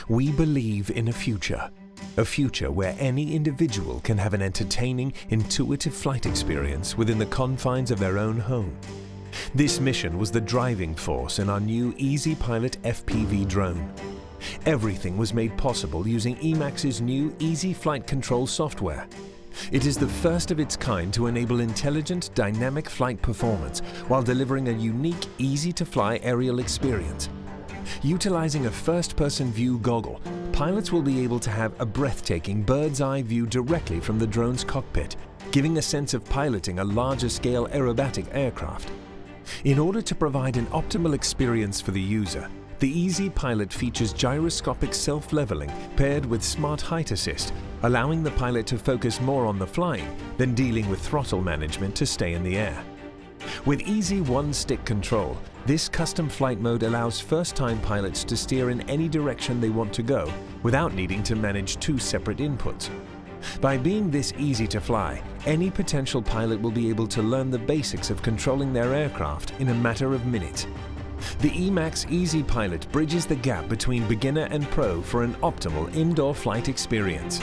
We believe in a future where any individual can have an entertaining, intuitive flight experience within the confines of their own home. This mission was the driving force in our new EZ Pilot FPV drone. Everything was made possible using Emax's new EZ Flight Control software. It is the first of its kind to enable intelligent, dynamic flight performance while delivering a unique, easy-to-fly aerial experience. Utilizing a first-person view goggle, pilots will be able to have a breathtaking bird's-eye view directly from the drone's cockpit, giving a sense of piloting a larger-scale aerobatic aircraft. In order to provide an optimal experience for the user, the EZ Pilot features gyroscopic self-leveling paired with smart height assist, allowing the pilot to focus more on the flying than dealing with throttle management to stay in the air. With easy one-stick control, this custom flight mode allows first-time pilots to steer in any direction they want to go without needing to manage two separate inputs. By being this easy to fly, any potential pilot will be able to learn the basics of controlling their aircraft in a matter of minutes. The Emax Ez Pilot bridges the gap between beginner and pro for an optimal indoor flight experience.